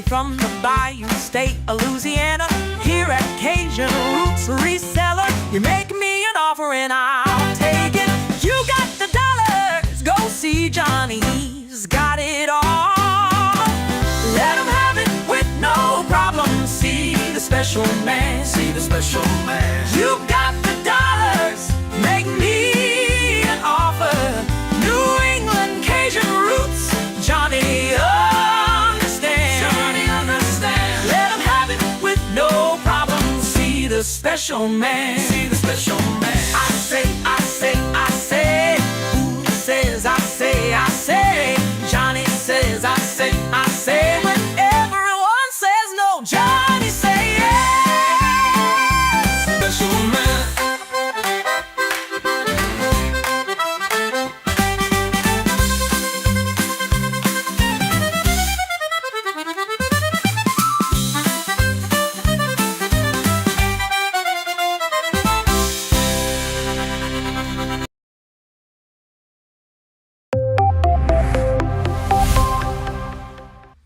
Johnny from the Bayou State of Louisiana. Here at Cajun Roots Reseller, you make me an offer and I'll take it. You got the dollars, go see Johnny, he's got it all. Let him have it with no problem. See the special man, see the special man. You got the dollars, make me an offer. New England Kajun Roots, Johnny understands. Johnny understands. Let him have it with no problem. See the special man, see the special man. I say, I say, I say. Who says I say, I say? Johnny says I say, I say. When everyone says no, Johnny say yes. Special man.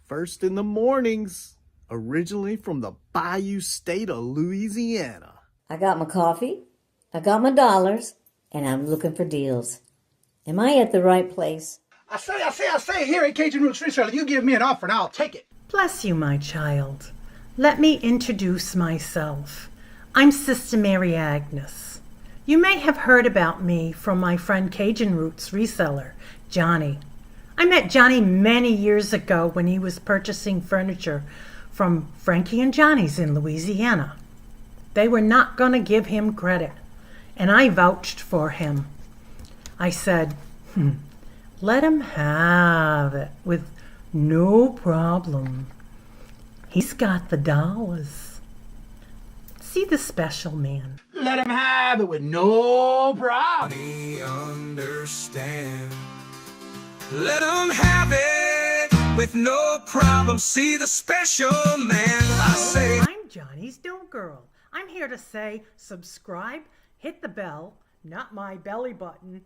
First in the mornings, originally from the Bayou State of Louisiana. I got my coffee, I got my dollars, and I'm looking for deals. Am I at the right place? I say, here at Cajun Roots Reseller, you give me an offer and I'll take it. Bless you, my child. Let me introduce myself. I'm Sister Mary Agnes. You may have heard about me from my friend Cajun Roots Reseller, Johnny. I met Johnny many years ago when he was purchasing furniture from Frankie and Johnny's in Louisiana. They were not going to give him credit, and I vouched for him. I said, let him have it with no problem. He's got the dollars. See the special man. Let him have it with no problem. Johnny understand. Let him have it with no problem. See the special man. I say, I'm Johnny's Dough Girl. I'm here to say subscribe, hit the bell, not my belly button,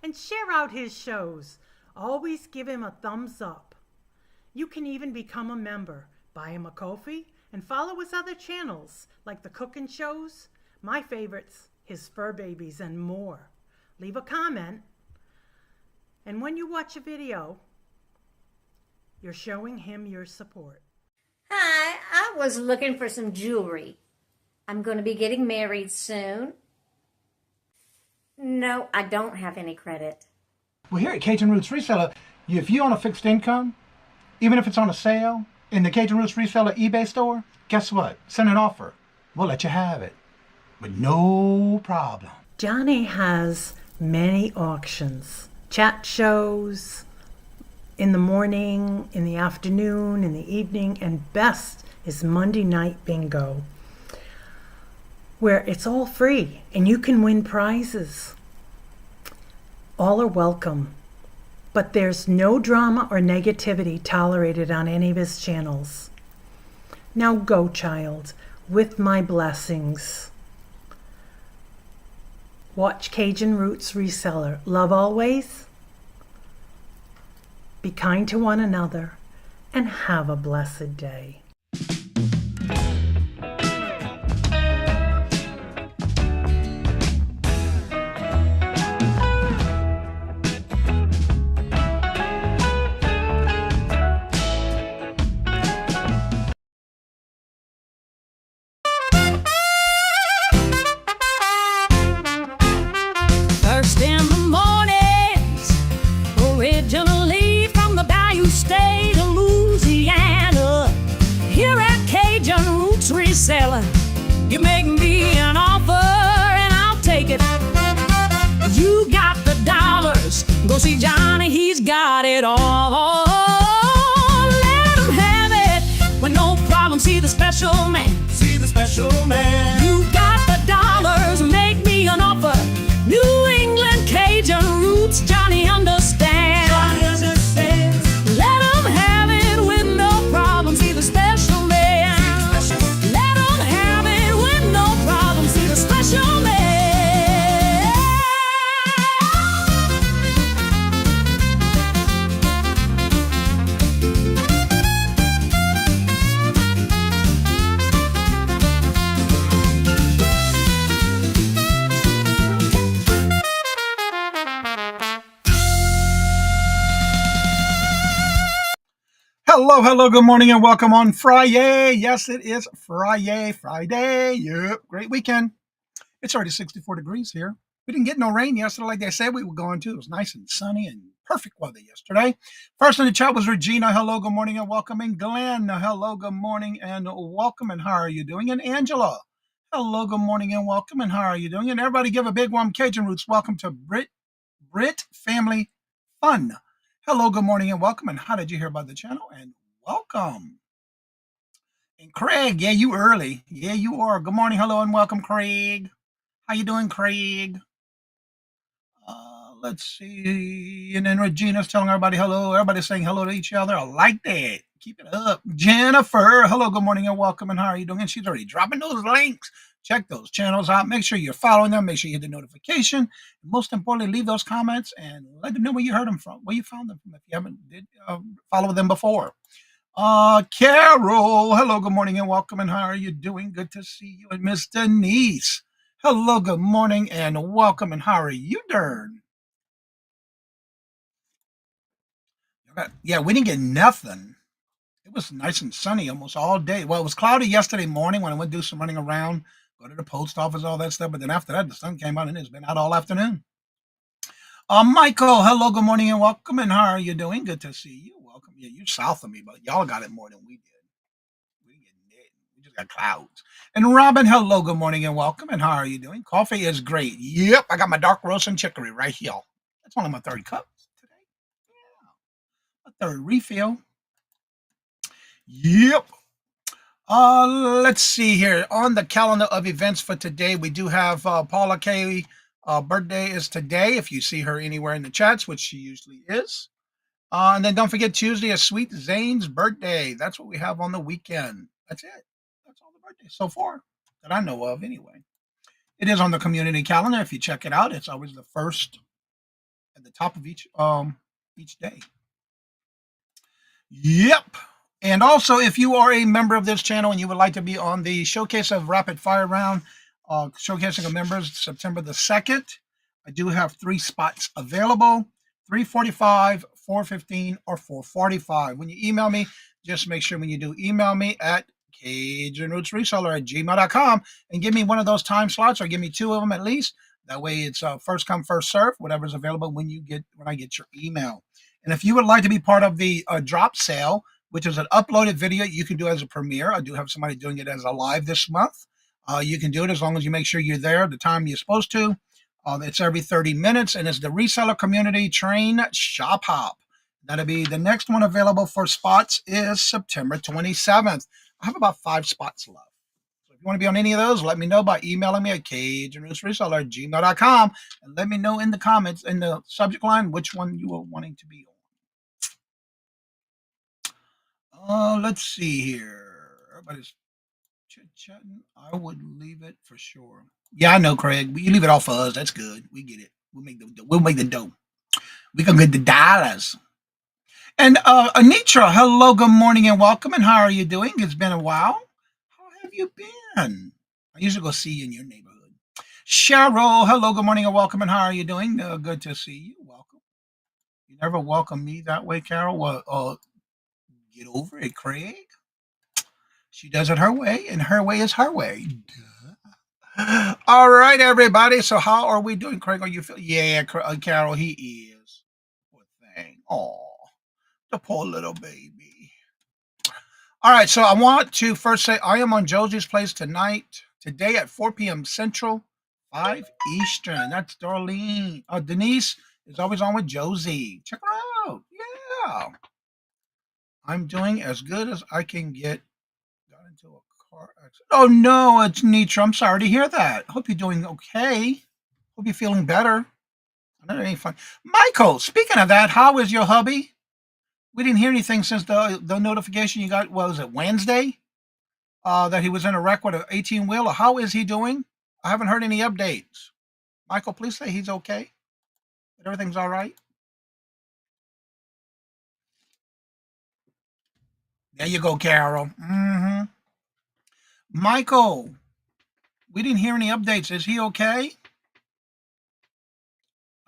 and share out his shows. Always give him a thumbs up. You can even become a member. Buy him a coffee and follow his other channels like the cooking shows, my favorites, his fur babies, and more. Leave a comment. And when you watch a video, you're showing him your support. Hi, I was looking for some jewelry. I'm going to be getting married soon. No, I don't have any credit. Well, here at Cajun Roots Reseller, if you own a fixed income, even if it's on a sale, in the Cajun Roots Reseller eBay store, guess what? Send an offer. We'll let you have it with no problem. Johnny has many auctions. Chat shows in the morning, in the afternoon, in the evening, and best is Monday night bingo, where it's all free and you can win prizes. All are welcome, but there's no drama or negativity tolerated on any of his channels. Now go, child, with my blessings. Watch Cajun Roots Reseller. Love always. Be kind to one another and have a blessed day. First in the mornings, originally from the Bayou State of Louisiana. Here at Cajun Roots Reseller, you make me an offer and I'll take it. You got the dollars, go see Johnny, he's got it all. Let him have it with no problem. See the special man, see the special man. You got the dollars, make me an offer. New England Kajun Roots, Johnny understands. Johnny understands. Let him have it with no problem. See the special man. Let him have it with no problem. See the special man. Hello, good morning, and welcome on Friday. Yes, it is Friday. Yep, great weekend. It's already 64 degrees here. We didn't get no rain yesterday like they said we were going to. It was nice and sunny and perfect weather yesterday. First in the chat was Regina. Hello, good morning, and welcome. And Glenn. Hello, good morning, and welcome. And how are you doing? And Angela. Hello, good morning, and welcome. And how are you doing? And everybody give a big warm Cajun Roots. Welcome to Brit Family Fun. Hello, good morning, and welcome. And how did you hear about the channel? And welcome. And Craig, yeah, you early. Yeah, you are. Good morning, hello, and welcome, Craig. How you doing, Craig? Let's see. And then Regina's telling everybody hello. Everybody's saying hello to each other. I like that. Keep it up. Jennifer, hello, good morning, and welcome. And how are you doing? And she's already dropping those links. Check those channels out. Make sure you're following them. Make sure you hit the notification. And most importantly, leave those comments and let them know where you heard them from, where you found them from if you haven't followed them before. Carol, hello, good morning, and welcome. And how are you doing? Good to see you. And Miss Denise, hello, good morning, and welcome. And how are you doing? Yeah, we didn't get nothing. It was nice and sunny almost all day. Well, it was cloudy yesterday morning when I went to do some running around, go to the post office, all that stuff. But then after that, the sun came out and it's been out all afternoon. Michael, hello, good morning, and welcome. And how are you doing? Good to see you. Welcome. Yeah, you're south of me, but y'all got it more than we did. We didn't get it. We just got clouds. And Robin, hello, good morning, and welcome. And how are you doing? Coffee is great. Yep, I got my dark roast and chicory right here. That's only my third cup today. Yeah, a third refill. Yep. Let's see here. On the calendar of events for today, we do have Paula K. Birthday is today. If you see her anywhere in the chats, which she usually is. And then don't forget Tuesday is Sweet Zane's birthday. That's what we have on the weekend. That's it. That's all the birthdays so far that I know of anyway. It is on the community calendar. If you check it out, it's always the first at the top of each day. Yep. And also, if you are a member of this channel and you would like to be on the Showcase of Rapid Fire Round, showcasing of members September the 2nd, I do have 3 spots available, 3:45, 4:15, or 4:45. When you email me, just make sure when you do email me at CajunRootsReseller@gmail.com and give me one of those time slots or give me 2 of them at least. That way it's first come, first serve, whatever's available when I get your email. And if you would like to be part of the drop sale, which is an uploaded video you can do as a premiere. I do have somebody doing it as a live this month. You can do it as long as you make sure you're there the time you're supposed to. It's every 30 minutes, and it's the Reseller Community Train Shop Hop. That'll be the next one available for spots is September 27th. I have about 5 spots left. So if you want to be on any of those, let me know by emailing me at CajunRootsReseller@gmail.com and let me know in the comments, in the subject line, which one you are wanting to be on. Let's see here. Everybody's chit-chatting. I would leave it for sure. Yeah, I know, Craig. You leave it all for us. That's good. We get it. We'll make the dough. We can get the dollars. And Anitra, hello, good morning, and welcome. And how are you doing? It's been a while. How have you been? I usually go see you in your neighborhood. Cheryl, hello, good morning, and welcome. And how are you doing? Good to see you. Welcome. You never welcome me that way, Carol. Well, get over it, Craig. She does it her way, and her way is her way. Duh. All right, everybody. So how are we doing, Craig? Are you feeling? Yeah, Carol, he is. Poor thing. Oh, the poor little baby. All right, so I want to first say I am on Josie's Place today at 4 p.m. Central, 5 Eastern. That's Darlene. Denise is always on with Josie. Check her out. Yeah. I'm doing as good as I can get. Got into a car accident. Oh no, it's Nitra. I'm sorry to hear that. Hope you're doing okay. Hope you're feeling better. I know it ain't fun. Michael, speaking of that, how is your hubby? We didn't hear anything since the notification you got. What was it, Wednesday? That he was in a wreck with an 18-wheeler. How is he doing? I haven't heard any updates. Michael, please say he's okay. That everything's all right. There you go, Carol. Mm-hmm. Michael, we didn't hear any updates. Is he okay?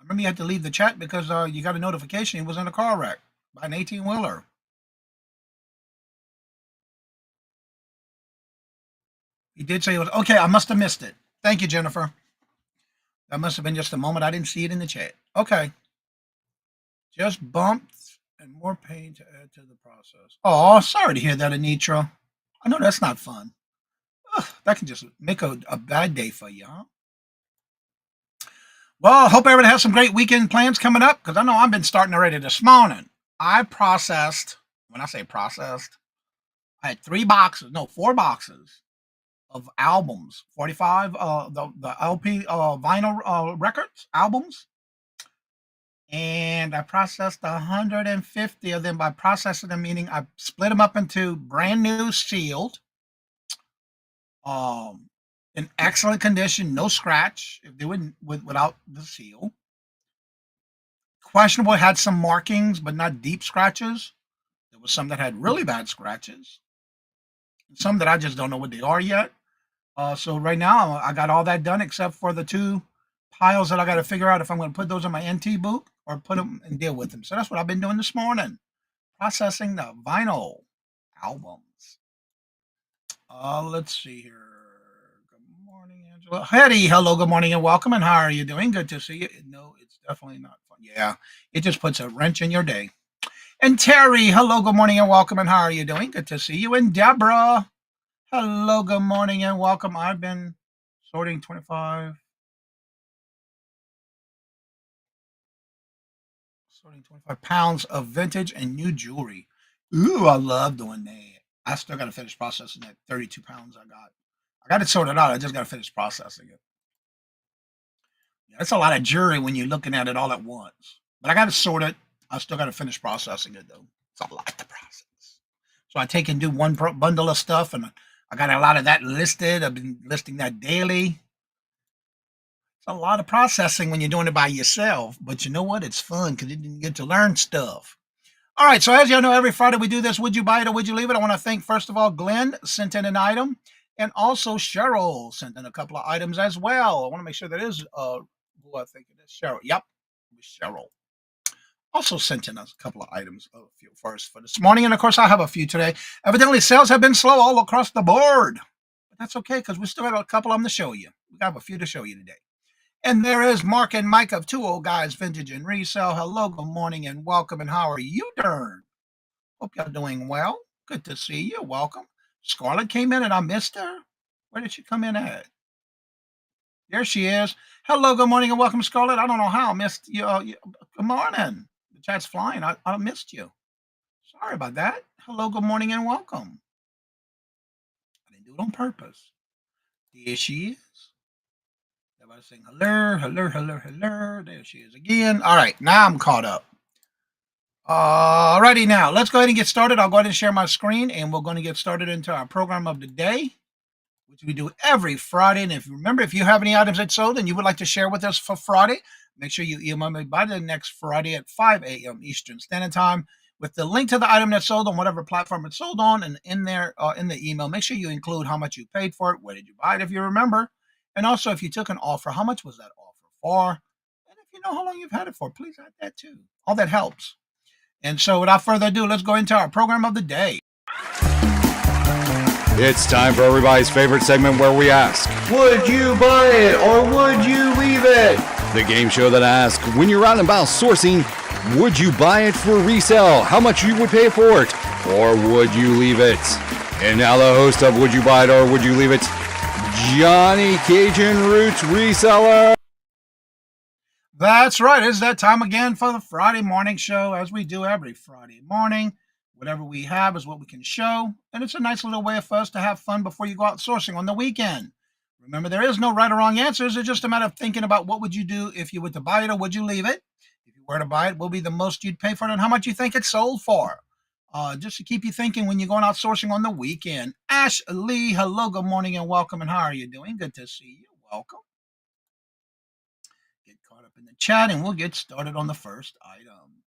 I remember you had to leave the chat because you got a notification he was in a car wreck by an 18-wheeler. He did say it was okay. I must have missed it. Thank you, Jennifer. That must have been just a moment. I didn't see it in the chat. Okay. Just bumped and more pain to add to the process. Oh, sorry to hear that, Anitra. I know that's not fun. Ugh, that can just make a bad day for you, huh? Well, I hope everybody has some great weekend plans coming up, because I know I've been starting already this morning. I processed, when I say processed, I had 4 boxes of albums, 45, the LP vinyl records, albums. And I processed 150 of them. By processing them, meaning I split them up into brand new sealed, in excellent condition, no scratch if they wouldn't without the seal. Questionable, had some markings, but not deep scratches. There was some that had really bad scratches. Some that I just don't know what they are yet. So right now I got all that done except for the 2 piles that I got to figure out if I'm going to put those in my NT book or put them and deal with them. So that's what I've been doing this morning, processing the vinyl albums. Let's see here. Good morning, Angela. Hetty, hello, good morning and welcome. And how are you doing? Good to see you. No, it's definitely not fun. Yeah, it just puts a wrench in your day. And Terry, hello, good morning and welcome. And how are you doing? Good to see you. And Deborah, hello, good morning and welcome. I've been sorting 25 pounds of vintage and new jewelry. Ooh, I love doing that. I still got to finish processing that 32 pounds I got. I got it sorted out. I just got to finish processing it. Yeah, that's a lot of jewelry when you're looking at it all at once. But I got to sort it. I still got to finish processing it, though. It's a lot to process. So I take and do one bundle of stuff, and I got a lot of that listed. I've been listing that daily. It's a lot of processing when you're doing it by yourself, but you know what? It's fun because you didn't get to learn stuff. All right, so as y'all know, every Friday we do this, Would You Buy It or Would You Leave It? I want to thank, first of all, Glenn sent in an item, and also Cheryl sent in a couple of items as well. I want to make sure that is who I think it is. Cheryl. Yep, it was Cheryl. Also sent in us a couple of items, a few first for this morning, and of course I have a few today. Evidently, sales have been slow all across the board, but that's okay because we still have a couple of them to show you. We have a few to show you today. And there is Mark and Mike of 2 Old Guys Vintage and Resale. Hello, good morning and welcome. And how are you doing? Hope y'all doing well. Good to see you. Welcome. Scarlett came in and I missed her. Where did she come in at? There she is. Hello, good morning and welcome, Scarlett. I don't know how I missed you. Good morning. The chat's flying. I missed you. Sorry about that. Hello, good morning and welcome. I didn't do it on purpose. There she is. Everybody saying hello, hello, hello, hello. There she is again. All right, now I'm caught up. Alrighty, now let's go ahead and get started. I'll go ahead and share my screen, and we're going to get started into our program of the day, which we do every Friday. And if you remember, if you have any items that sold and you would like to share with us for Friday, make sure you email me by the next Friday at 5 a.m. Eastern Standard Time with the link to the item that sold on whatever platform it's sold on, and in there in the email, make sure you include how much you paid for it, where did you buy it if you remember. And also, if you took an offer, how much was that offer for? And if you know how long you've had it for, please add that too. All that helps. And so without further ado, let's go into our program of the day. It's time for everybody's favorite segment where we ask, would you buy it or would you leave it? the game show that asks, when you're out and about sourcing, would you buy it for resale? How much you would pay for it? Or would you leave it? And now the host of Would You Buy It or Would You Leave It, Johnny Cajun Roots Reseller. That's right. It's that time again for the Friday morning show, as we do every Friday morning. Whatever we have is what we can show, and it's a nice little way for us to have fun before you go out sourcing on the weekend. Remember, there is no right or wrong answers. It's just a matter of thinking about what would you do if you were to buy it or would you leave it. If you were to buy it, what would be the most you'd pay for it and how much you think it sold for. Just to keep you thinking when you're going out sourcing on the weekend. Ash Lee, hello, good morning and welcome. And how are you doing? Good to see you. Welcome. Get caught up in the chat and we'll get started on the first item.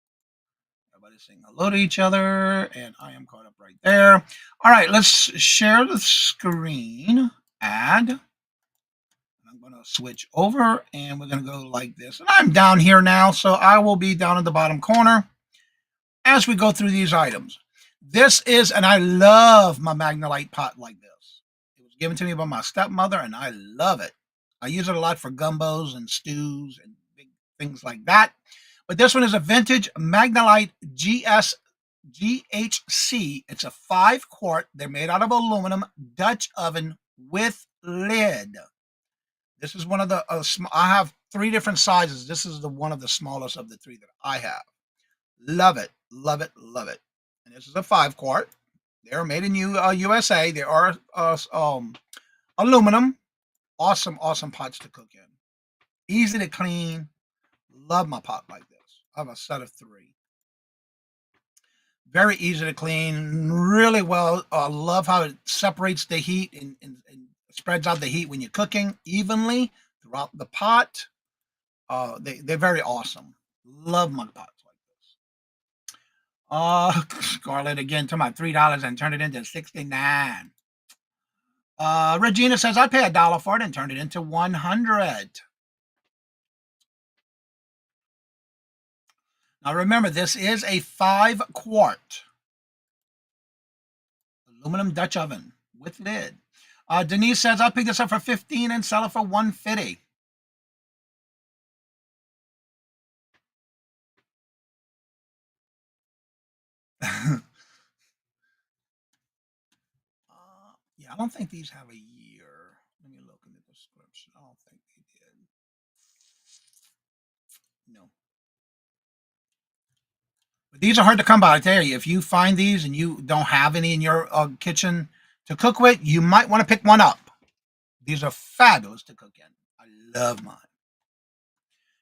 Everybody's saying hello to each other, and I am caught up right there. All right, let's share the screen. Add. I'm going to switch over, and we're going to go like this. And I'm down here now, so I will be down in the bottom corner as we go through these items. This is, and I love my Magnolite pot like this. It was given to me by my stepmother, and I love it. I use it a lot for gumbos and stews and big things like that. But this one is a vintage Magnalite GHC. It's a 5-quart. They're made out of aluminum, Dutch oven with lid. This is one of the, I have 3 different sizes. This is one of the smallest of the 3 that I have. Love it, love it, love it. And this is a 5-quart. They're made in USA. They are aluminum. Awesome, awesome pots to cook in. Easy to clean. Love my pot like this. I have a set of 3. Very easy to clean. Really well. Love how it separates the heat and spreads out the heat when you're cooking evenly throughout the pot. They're very awesome. Love my pots like this. Scarlett again took my $3 and turned it into $69. Regina says I'd pay $1 for it and turned it into $100. Now remember, this is a 5-quart aluminum Dutch oven with lid. Denise says I'll pick this up for $15 and sell it for $150. Yeah, I don't think these have a year. Let me look in the description. I don't think they did. No. But these are hard to come by. I tell you, if you find these and you don't have any in your kitchen to cook with, you might want to pick one up. These are fabulous to cook in. I love mine.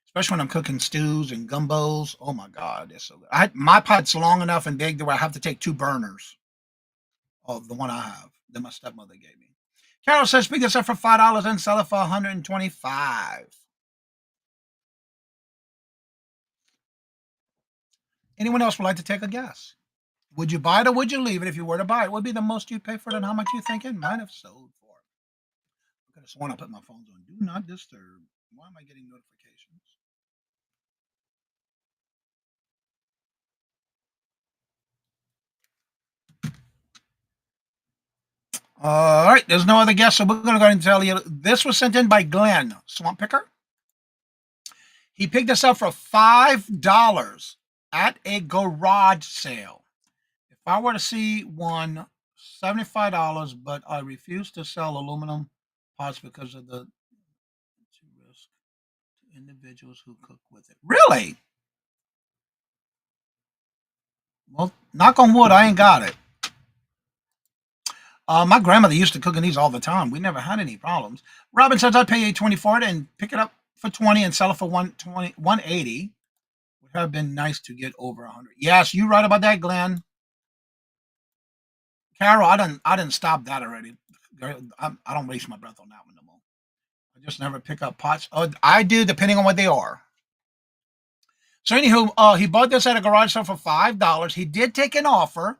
Especially when I'm cooking stews and gumbos. Oh my God, they're so good. My pot's long enough and big where I have to take 2 burners. Oh, the one I have that my stepmother gave me. Carol says pick this up for $5 and sell it for $125. Anyone else would like to take a guess? Would you buy it or would you leave it? If you were to buy it, what would be the most you'd pay for it and how much you think it might have sold for? I could have sworn I put my phones on do not disturb. Why am I getting notifications? All right, there's no other guess, so we're going to go ahead and tell you. This was sent in by Glenn, Swamp Picker. He picked this up for $5 at a garage sale. If I were to see one, $75, but I refuse to sell aluminum pots because of the risk to individuals who cook with it. Really? Well, knock on wood, I ain't got it. My grandmother used to cook in these all the time. We never had any problems. Robin says I'd pay $8.20 for it and pick it up for $20 and sell it for $180. Would have been nice to get over $100. Yes, you're right about that, Glenn. Carol, I didn't stop that already. I don't waste my breath on that one no more. I just never pick up pots. Oh, I do, depending on what they are. So anywho, he bought this at a garage sale for $5. He did take an offer.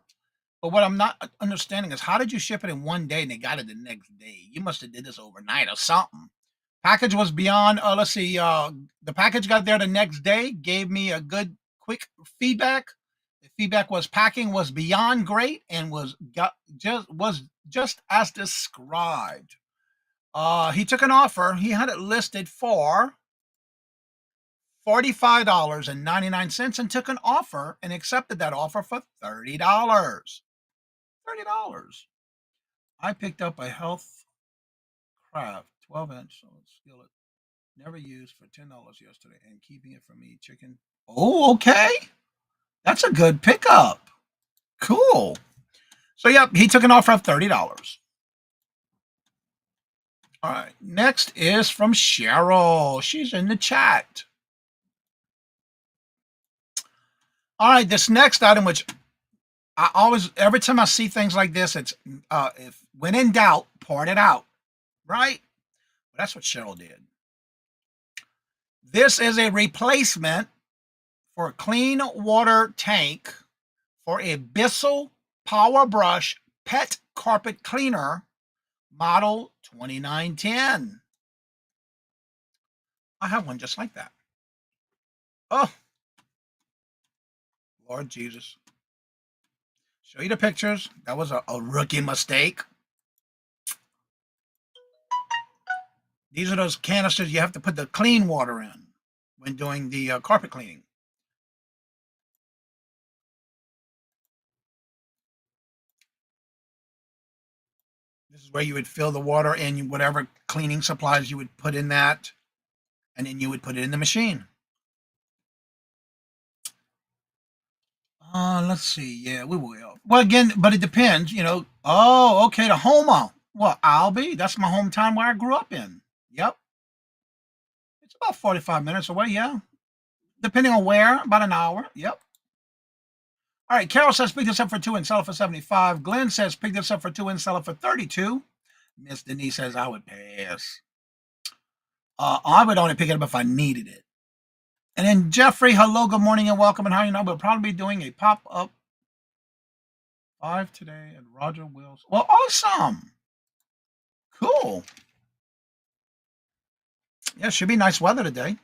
But what I'm not understanding is how did you ship it in one day and they got it the next day? You must have did this overnight or something. Package was beyond, let's see, the package got there the next day, gave me a good, quick feedback. The feedback was packing was beyond great and was just as described. He took an offer. He had it listed for $45.99 and took an offer and accepted that offer for $30. $30. I picked up a Health Craft 12-inch skillet, never used, for $10 yesterday, and keeping it for me chicken. Oh, okay. That's a good pickup. Cool. So, yep, he took an offer of $30. All right. Next is from Cheryl. She's in the chat. All right. This next item, which I always, every time I see things like this, it's if when in doubt, pour it out, right? Well, that's what Cheryl did. This is a replacement for a clean water tank for a Bissell Power Brush Pet Carpet Cleaner, model 2910. I have one just like that. Oh, Lord Jesus. Show you the pictures. That was a rookie mistake. These are those canisters you have to put the clean water in when doing the carpet cleaning. This is where you would fill the water in whatever cleaning supplies you would put in that, and then you would put it in the machine. Let's see. Yeah, we will. Well, again, but it depends, you know. Oh, okay, the Homa. Well, Albie, that's my hometown where I grew up in. Yep. It's about 45 minutes away, yeah. Depending on where, about an hour. Yep. All right, Carol says pick this up for 2 and sell it for 75. Glenn says pick this up for 2 and sell it for 32. Miss Denise says I would pass. I would only pick it up if I needed it. And then Jeffrey, hello, good morning and welcome. And how you know? We'll probably be doing a pop-up 5 today at Roger Wills. Well, awesome. Cool. Yeah, should be nice weather today.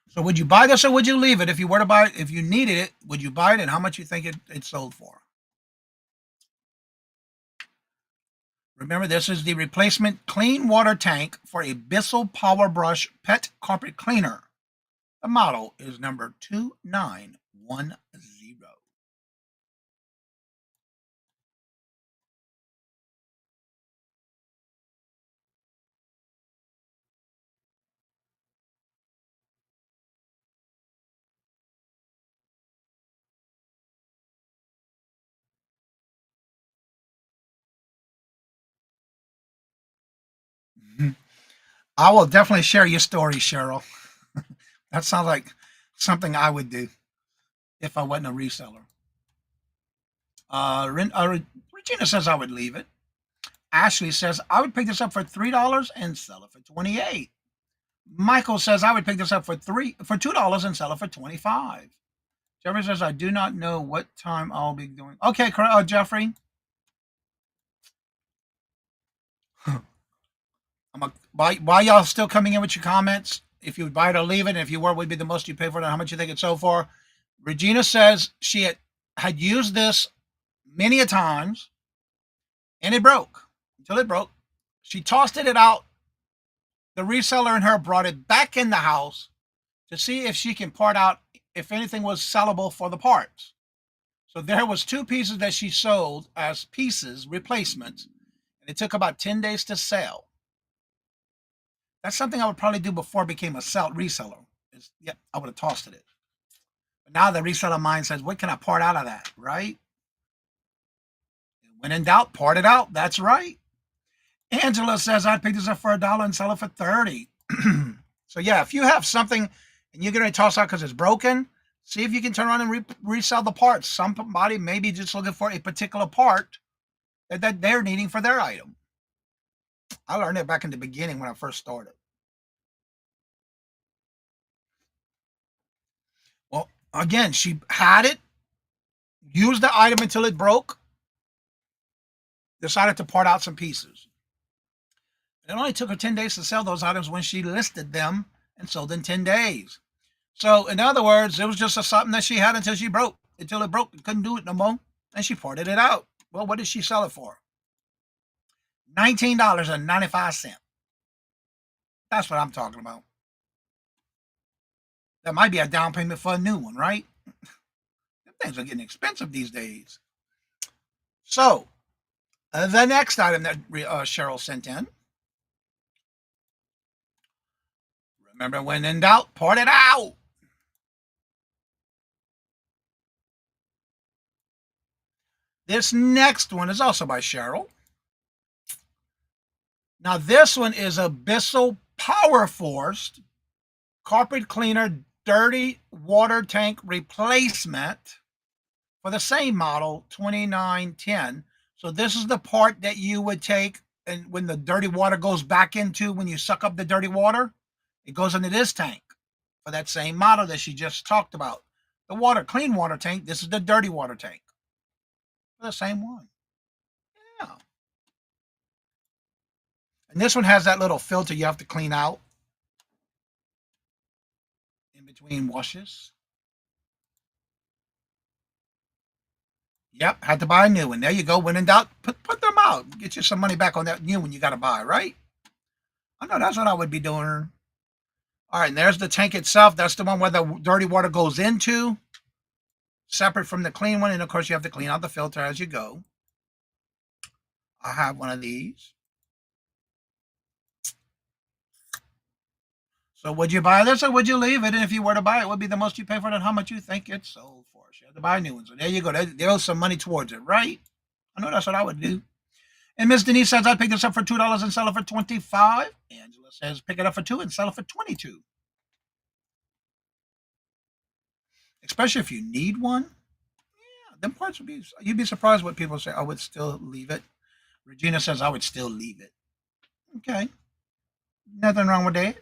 So would you buy this or would you leave it? If you were to buy it, if you needed it, would you buy it and how much you think it sold for? Remember, this is the replacement clean water tank for a Bissell Power Brush Pet Carpet Cleaner. The model is number 2910. I will definitely share your story, Cheryl. That sounds like something I would do if I wasn't a reseller. Regina says I would leave it. Ashley says I would pick this up for $3 and sell it for $28. Michael says I would pick this up for $2 and sell it for $25. Jeffrey says I do not know what time I'll be doing. Okay, Jeffrey. Why y'all still coming in with your comments? If you would buy it or leave it, and if you were, what would be the most you pay for it, and how much you think it sold for? Regina says she had used this many a times, and it broke. Until it broke. She tossed it out. The reseller and her brought it back in the house to see if she can part out if anything was sellable for the parts. So there was 2 pieces that she sold as pieces, replacements, and it took about 10 days to sell. That's something I would probably do before I became a reseller. Yep, I would have tossed it. But now the reseller mind says, what can I part out of that, right? When in doubt, part it out. That's right. Angela says, I'd pick this up for $1 and sell it for 30. So yeah, if you have something and you're going to toss out because it's broken, see if you can turn around and resell the parts. Somebody may be just looking for a particular part that they're needing for their item. I learned it back in the beginning when I first started. Well, again, she had it, used the item until it broke, decided to part out some pieces. It only took her 10 days to sell those items when she listed them and sold in 10 days. So, in other words, it was just something that she had until it broke. Couldn't do it no more, and she parted it out. Well, what did she sell it for? $19.95. That's what I'm talking about. That might be a down payment for a new one, right? Things are getting expensive these days. So, the next item that Cheryl sent in. Remember, when in doubt, part it out. This next one is also by Cheryl. Now, this one is a Bissell Power Force Carpet Cleaner Dirty Water Tank Replacement for the same model, 2910. So this is the part that you would take, and when the dirty water goes back into, when you suck up the dirty water, it goes into this tank for that same model that she just talked about. The clean water tank, this is the dirty water tank. For the same one. Yeah. And this one has that little filter you have to clean out in between washes. Yep, had to buy a new one. There you go. When in doubt, put them out. Get you some money back on that new one you got to buy, right? I know that's what I would be doing. All right, and there's the tank itself. That's the one where the dirty water goes into, separate from the clean one. And of course, you have to clean out the filter as you go. I have one of these. So would you buy this or would you leave it? And if you were to buy it, what would be the most you pay for it and how much you think it's sold for? So you have to buy a new one. So there you go. There's some money towards it, right? I know that's what I would do. And Miss Denise says, I'd pick this up for $2 and sell it for $25. Angela says, pick it up for $2 and sell it for $22. Especially if you need one. Yeah, them parts would be, you'd be surprised what people say. I would still leave it. Regina says, I would still leave it. Okay. Nothing wrong with that.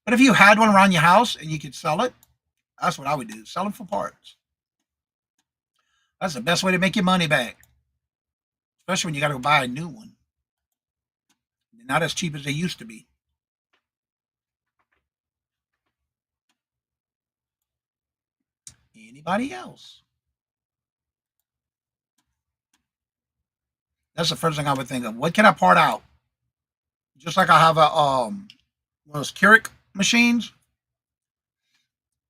But if you had one around your house and you could sell it, that's what I would do. Sell them for parts. That's the best way to make your money back. Especially when you got to buy a new one. They're not as cheap as they used to be. Anybody else? That's the first thing I would think of. What can I part out? Just like I have a one of those Keurig machines.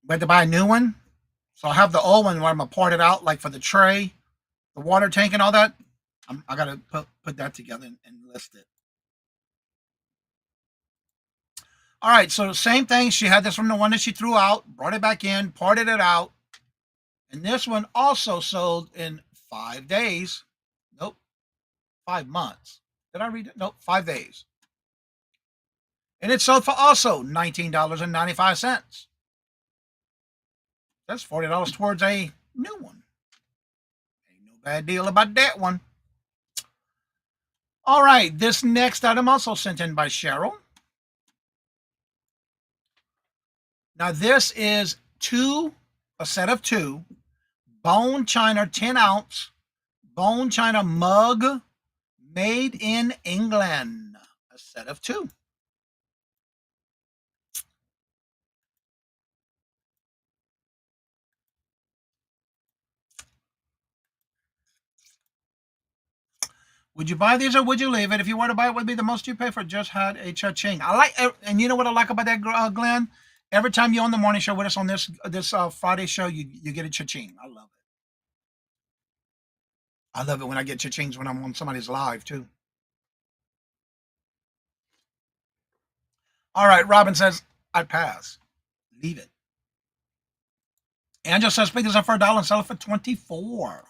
We had to buy a new one. So I have the old one where I'm going to part it out, like for the tray, the water tank and all that. I got to put that together and list it. All right, so same thing. She had this from the one that she threw out, brought it back in, parted it out. And this one also sold in 5 days. Nope, 5 months. Did I read it? Nope, 5 days. And it sold for also $19.95. That's $40 towards a new one. Ain't no bad deal about that one. All right, this next item also sent in by Cheryl. Now this is a set of 2 bone china 10-ounce bone china mug made in England. A set of 2. Would you buy these or would you leave it? If you were to buy it, what would be the most you pay for? Just had a cha-ching. I like, and you know what I like about that, Glenn? Every time you're on the morning show with us on this Friday show, you get a cha-ching. I love it. I love it when I get cha-chings when I'm on somebody's live too. All right, Robin says, I'd pass. Leave it. Angela says, pick this up for $1 and sell it for $24.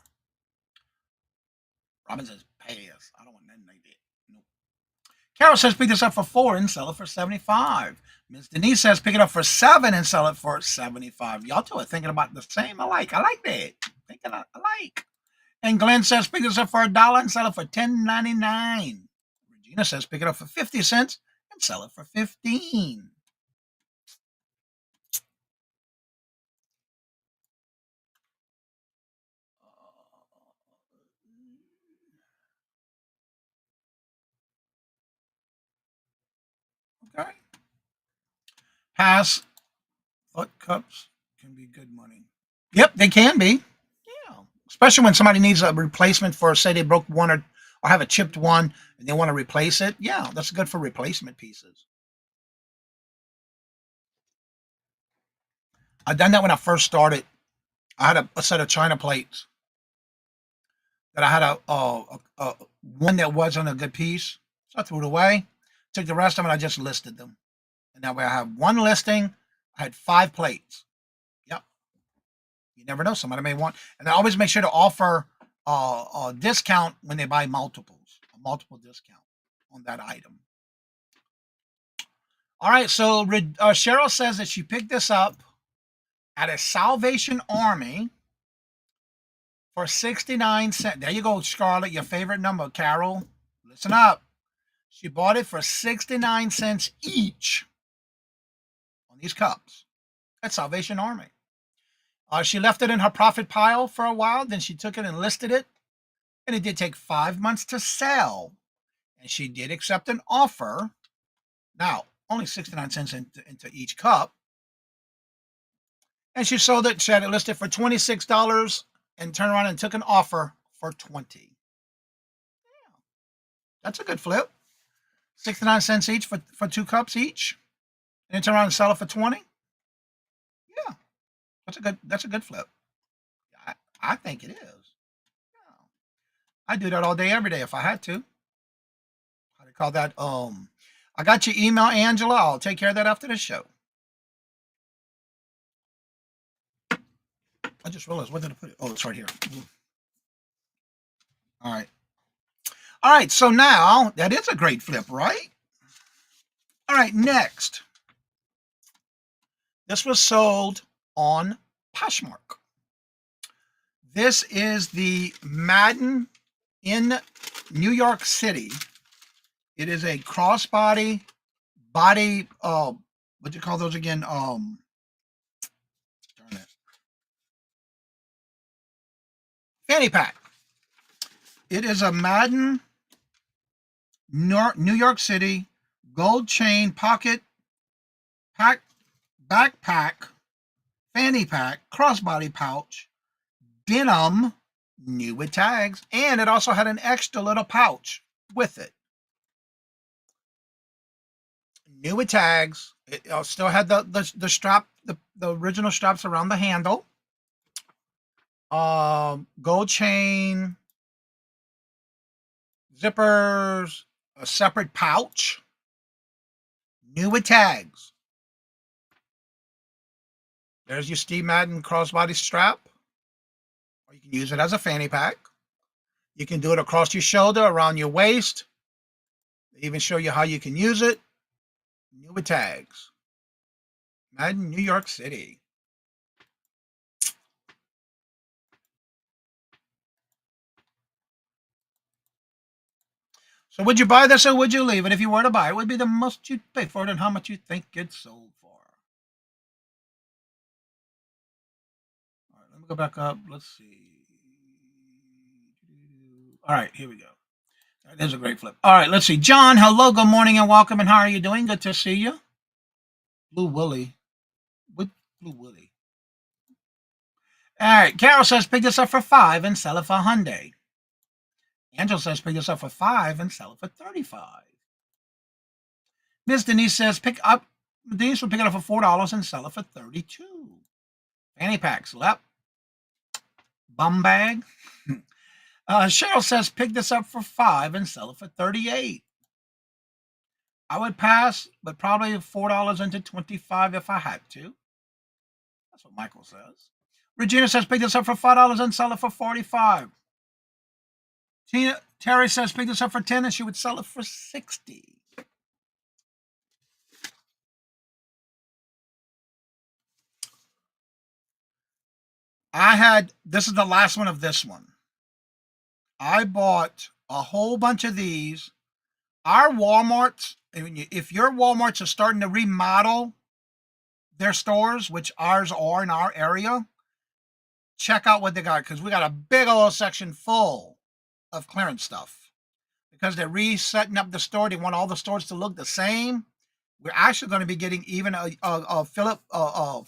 Robin says, pass. I don't want nothing like that. Nope. Carol says, pick this up for $4 and sell it for $75. Miss Denise says, pick it up for $7 and sell it for $75. Y'all two are thinking about the same. I like that. Thinking I like. And Glenn says, pick this up for $1 and sell it for $10.99. Regina says, pick it up for 50 cents and sell it for $15. Okay. Pass. Foot cups can be good money. Yep, they can be. Yeah. Especially when somebody needs a replacement for, say they broke one or have a chipped one and they want to replace it. Yeah, that's good for replacement pieces. I done that when I first started. I had a set of china plates that I had a one that wasn't a good piece. So I threw it away. Took the rest of it. I just listed them. And that way I have one listing. I had 5 plates. Yep. You never know. Somebody may want. And I always make sure to offer a discount when they buy multiples. A multiple discount on that item. All right. So Cheryl says that she picked this up at a Salvation Army for 69 cents. There you go, Scarlett, your favorite number. Carol, listen up. She bought it for 69 cents each on these cups at Salvation Army. She left it in her profit pile for a while. Then she took it and listed it. And it did take 5 months to sell. And she did accept an offer. Now, only 69 cents into each cup. And she sold it. She had it listed for $26 and turned around and took an offer for 20. Yeah, that's a good flip. 69 cents each for 2 cups each. And then turn around and sell it for 20. Yeah, that's a good flip. I think it is. Yeah. I do that all day, every day if I had to. How do you call that? I got your email, Angela. I'll take care of that after the show. I just realized, where did I put it? Oh, it's right here. All right. All right, so now, that is a great flip, right? All right, next. This was sold on Poshmark. This is the Madden in New York City. It is a crossbody body, what do you call those again? Darn it. Fanny pack. It is a Madden New York City gold chain pocket pack backpack fanny pack crossbody pouch denim, new with tags, and it also had an extra little pouch with it. New with tags. It still had the strap, the original straps around the handle. Gold chain, zippers, a separate pouch. New with tags. There's your Steve Madden crossbody strap. Or you can use it as a fanny pack. You can do it across your shoulder, around your waist. They even show you how you can use it. New with tags. Madden, New York City. So would you buy this or would you leave it? If you were to buy it, would be the most you'd pay for it and how much you think it's sold for. All right, let me go back up. Let's see. All right, here we go. There's a great flip. All right, let's see. John, hello, good morning and welcome. And how are you doing? Good to see you. Blue Willie. What Blue Willie? All right, Carol says pick this up for $5 and sell it for $100. Angel says pick this up for $5 and sell it for $35. Miss Denise says Denise will pick it up for $4 and sell it for $32. Fanny packs, lep. Bum bag. Cheryl says pick this up for $5 and sell it for $38. I would pass, but probably $4 into $25 if I had to. That's what Michael says. Regina says pick this up for $5 and sell it for $45. Terry says pick this up for $10 and she would sell it for $60. This is the last one of this one. I bought a whole bunch of these. Our Walmarts, if your Walmarts are starting to remodel their stores, which ours are in our area, check out what they got, because we got a big old section full of clearance stuff. Because they're resetting up the store. They want all the stores to look the same. We're actually going to be getting even a Philip, what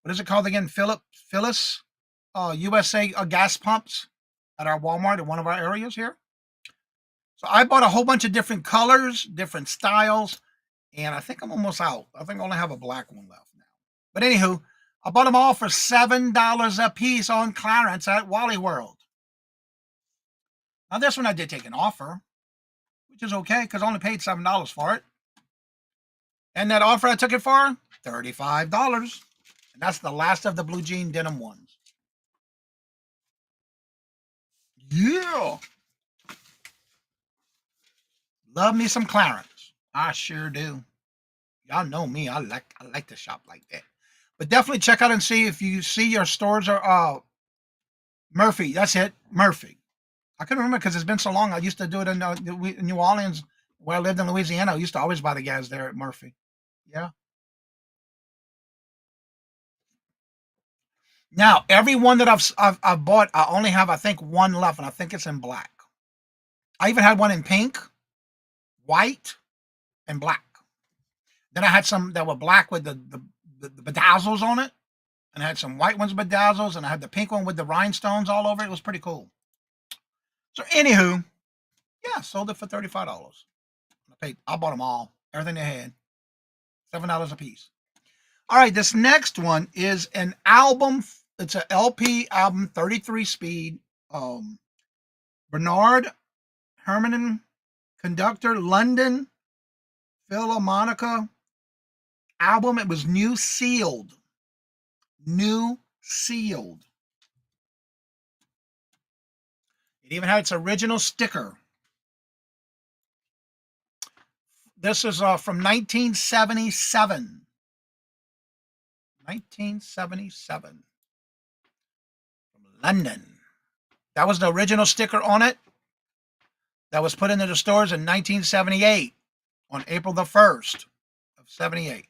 is it called again? Phyllis USA gas pumps at our Walmart in one of our areas here. So I bought a whole bunch of different colors, different styles, and I think I'm almost out. I think I only have a black one left now. But anywho, I bought them all for $7 a piece on clearance at Wally World. Now this one I did take an offer, which is okay because I only paid $7 for it. And that offer I took it for $35. And that's the last of the blue jean denim ones. Yeah. Love me some clearance. I sure do. Y'all know me. I like to shop like that. But definitely check out and see if you see your stores are Murphy. That's it. Murphy. I couldn't remember because it's been so long. I used to do it in New Orleans where I lived in Louisiana. I used to always buy the gas there at Murphy. Yeah. Now, every one that I've bought, I only have, I think, one left, and I think it's in black. I even had one in pink, white, and black. Then I had some that were black with the bedazzles on it. and I had some white ones bedazzles, and I had the pink one with the rhinestones all over it. It was pretty cool. So anywho, yeah, sold it for $35. I bought them all, everything they had, $7 a piece. All right, this next one is an album. It's an LP album, 33 speed. Bernard Herrmann, conductor, London Philharmonica album. It was new sealed. New sealed. It even had its original sticker. This is from 1977. 1977. From London. That was the original sticker on it. That was put into the stores in 1978 on April the 1st of 78.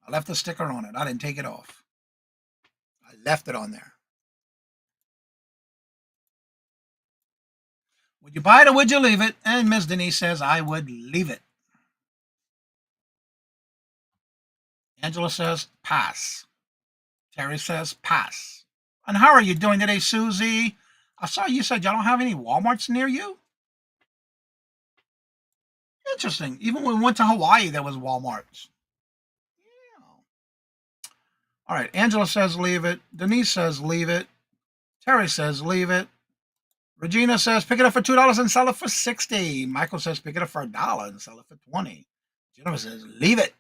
I left the sticker on it. I didn't take it off. I left it on there. Would you buy it or would you leave it? And Ms. Denise says, I would leave it. Angela says, pass. Terry says, pass. And how are you doing today, Susie? I saw you said y'all don't have any Walmarts near you. Interesting. Even when we went to Hawaii, there was Walmarts. Yeah. All right. Angela says, leave it. Denise says, leave it. Terry says, leave it. Regina says, pick it up for $2 and sell it for $60. Michael says, pick it up for $1 and sell it for $20. Jennifer says, leave it.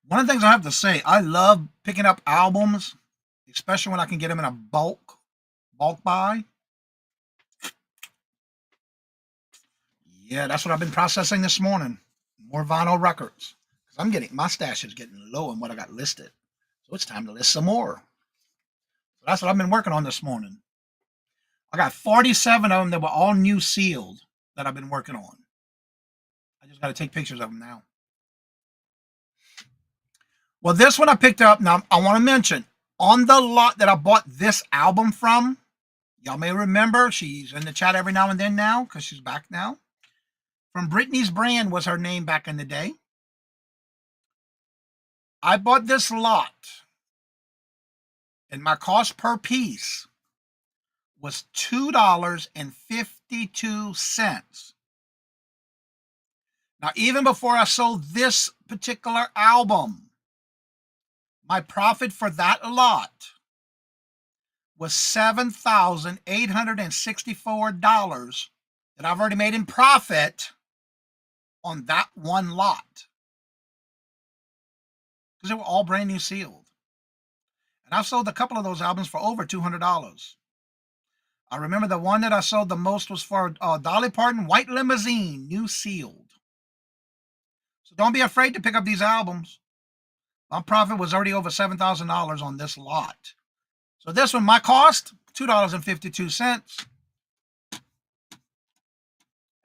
One of the things I have to say, I love picking up albums, especially when I can get them in a bulk buy. Yeah, that's what I've been processing this morning. More vinyl records. My stash is getting low on what I got listed. So it's time to list some more. So that's what I've been working on this morning. I got 47 of them that were all new sealed that I've been working on. I just got to take pictures of them now. Well, this one I picked up. Now, I want to mention, on the lot that I bought this album from, y'all may remember, she's in the chat every now and then now, because she's back now. From Brittany's Brand was her name back in the day. I bought this lot, and my cost per piece was $2.52. Now, even before I sold this particular album, my profit for that lot was $7,864 that I've already made in profit on that one lot. Because they were all brand new sealed. And I've sold a couple of those albums for over $200. I remember the one that I sold the most was for Dolly Parton, White Limousine, new sealed. So don't be afraid to pick up these albums. My profit was already over $7,000 on this lot. So this one, my cost, $2.52.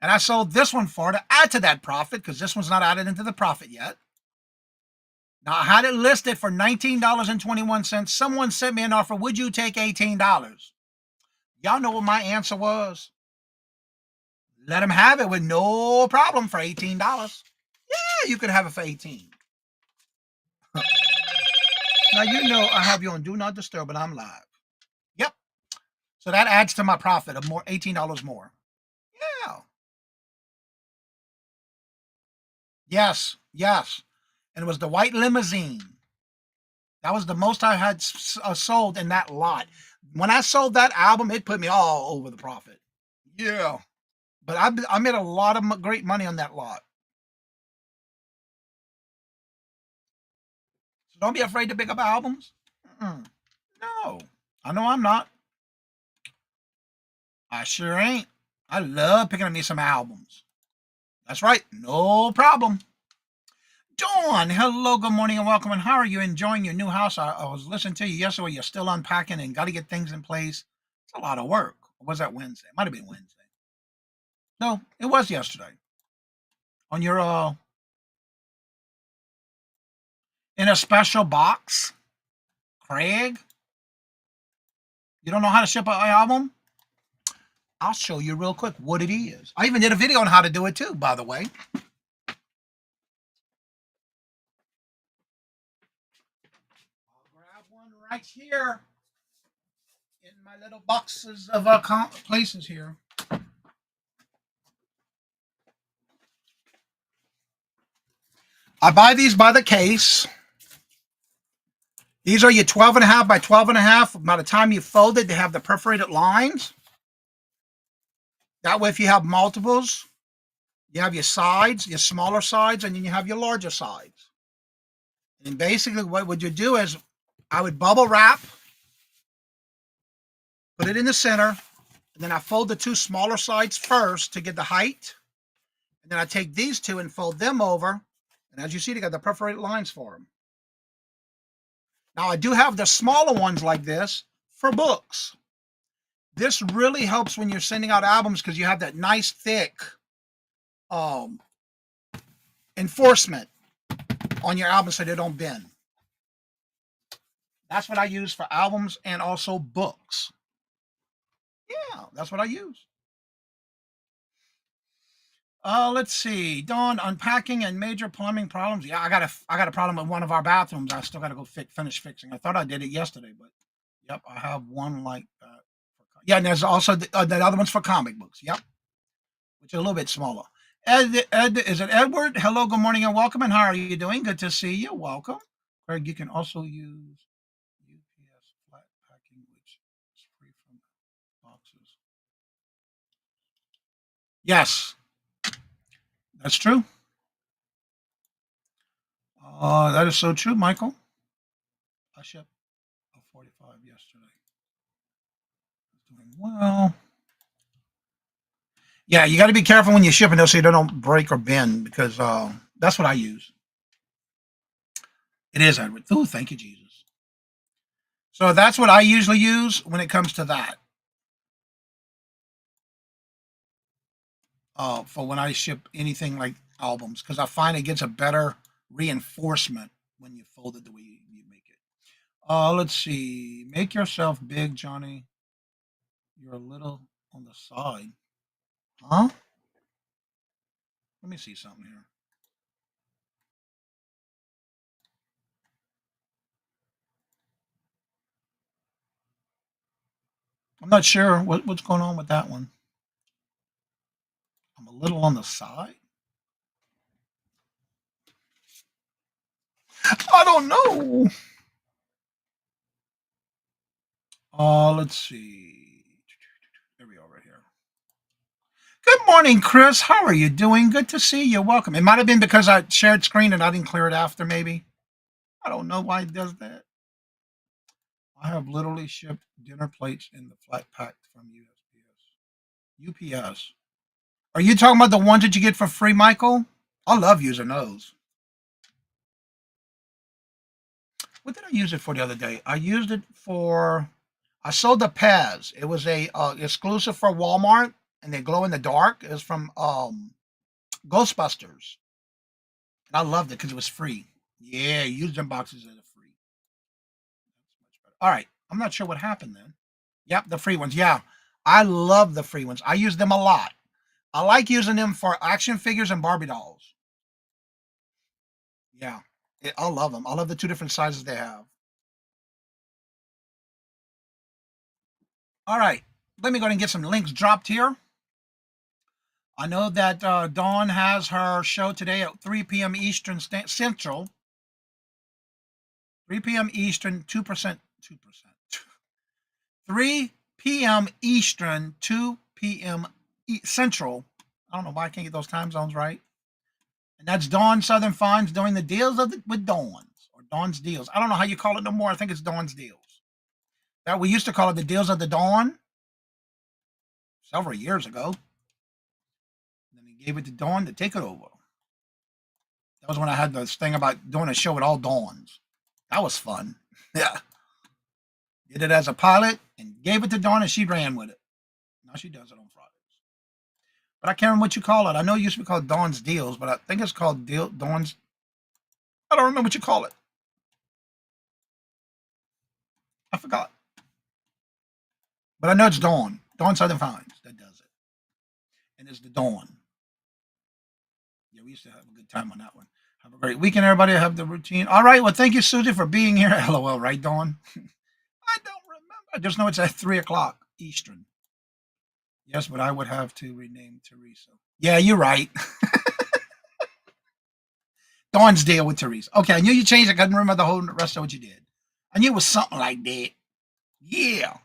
And I sold this one for to add to that profit, because this one's not added into the profit yet. Now, I had it listed for $19.21. Someone sent me an offer. Would you take $18? Y'all know what my answer was. Let them have it with no problem for $18. Yeah, you could have it for $18. Now, you know I have you on Do Not Disturb, and I'm live. Yep. So that adds to my profit of more, $18 more. Yeah. Yes. And it was the White Limousine. That was the most I had sold in that lot. When I sold that album, it put me all over the profit. Yeah. But I made a lot of great money on that lot. So don't be afraid to pick up albums. No. I know I'm not. I sure ain't. I love picking up me some albums. That's right. No problem. Dawn, hello, good morning, and welcome. And how are you enjoying your new house? I was listening to you yesterday. You're still unpacking and got to get things in place. It's a lot of work. Or was that Wednesday? It might have been Wednesday. No, it was yesterday. On your, in a special box. Craig? You don't know how to ship an album? I'll show you real quick what it is. I even did a video on how to do it too, by the way. I'll grab one right here in my little boxes of places here. I buy these by the case. These are your 12.5 by 12.5. By the time you fold it, they have the perforated lines. That way, if you have multiples, you have your sides, your smaller sides, and then you have your larger sides. And basically, what would you do is I would bubble wrap, put it in the center, and then I fold the two smaller sides first to get the height. And then I take these two and fold them over. And as you see, they got the perforated lines for them. Now, I do have the smaller ones like this for books. This really helps when you're sending out albums because you have that nice thick enforcement on your albums so they don't bend. That's what I use for albums and also books. Yeah, that's what I use. Let's see. Dawn, unpacking and major plumbing problems. Yeah, I got a problem with one of our bathrooms. I still got to go finish fixing. I thought I did it yesterday, but yep, I have one like that. Yeah, and there's also the other one's for comic books. Yep, which are a little bit smaller. Ed, is it Edward? Hello, good morning and welcome. And how are you doing? Good to see you. Welcome. Greg, you can also use UPS flat packing, which is free from boxes. Yes, that's true. That is so true, Michael. I shipped a 45 yesterday. Doing well. Yeah, you got to be careful when you're shipping those so you don't break or bend because that's what I use. It is, Edward. Oh, thank you, Jesus. So that's what I usually use when it comes to that. For when I ship anything like albums, because I find it gets a better reinforcement when you fold it the way you make it. Let's see. Make yourself big, Johnny. You're a little on the side. Huh? Let me see something here. I'm not sure what's going on with that one. I'm a little on the side. I don't know. Let's see. There we are right here. Good morning, Chris. How are you doing? Good to see you. Welcome. It might have been because I shared screen and I didn't clear it after, maybe. I don't know why it does that. I have literally shipped dinner plates in the flat pack from USPS. UPS. Are you talking about the ones that you get for free, Michael? I love using those. What did I use it for the other day? I used it for, I sold the Pez. It was a exclusive for Walmart, and they glow in the dark. It was from Ghostbusters. And I loved it because it was free. Yeah, use them boxes that are free. That's much better. All right. I'm not sure what happened then. Yep, the free ones. Yeah, I love the free ones. I use them a lot. I like using them for action figures and Barbie dolls. Yeah, I love them. I love the two different sizes they have. All right, let me go ahead and get some links dropped here. I know that Dawn has her show today at 3 p.m. Eastern Central. 3 p.m. Eastern, 2%. 3 p.m. Eastern, 2 p.m. Central. I don't know why I can't get those time zones right. And that's Dawn Southern Finds doing the deals with Dawn's or Dawn's Deals. I don't know how you call it no more. I think it's Dawn's Deals. That we used to call it the Deals of the Dawn several years ago. And then we gave it to Dawn to take it over. That was when I had this thing about doing a show with all Dawns. That was fun. Yeah. Did it as a pilot and gave it to Dawn and she ran with it. Now she does it on Fridays. But I can't remember what you call it. I know it used to be called Dawn's Deals, but I think it's called Dawn's. I don't remember what you call it. I forgot. But I know it's Dawn. Dawn Southern Finds that does it. And it's the Dawn. Yeah, we used to have a good time on that one. Have a great weekend, everybody. Have the routine. All right. Well, thank you, Susie, for being here. LOL, right, Dawn? I don't remember. I just know it's at 3 o'clock Eastern. Yes, but I would have to rename Teresa. Yeah, you're right. Dawn's deal with Teresa. Okay, I knew you changed it. I couldn't remember the whole rest of what you did. I knew it was something like that. Yeah.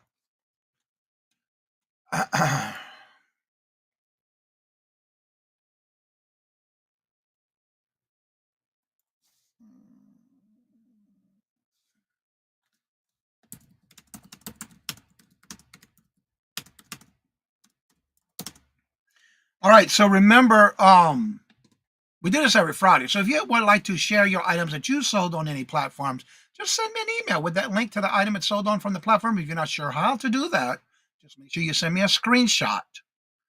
All right, so remember, we do this every Friday. So if you would like to share your items that you sold on any platforms, just send me an email with that link to the item it's sold on from the platform. If you're not sure how to do that, just make sure you send me a screenshot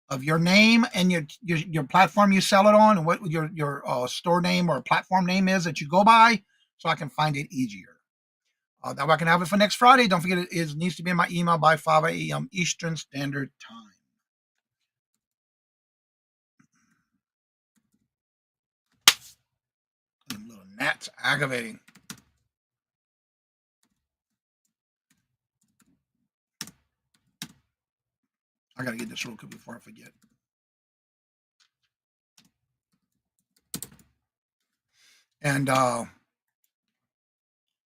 of your name and your platform you sell it on, and what your store name or platform name is that you go by, so I can find it easier. That way I can have it for next Friday. Don't forget, it needs to be in my email by 5 a.m. Eastern Standard Time. Them little gnats aggravating. I gotta get this real quick before I forget. And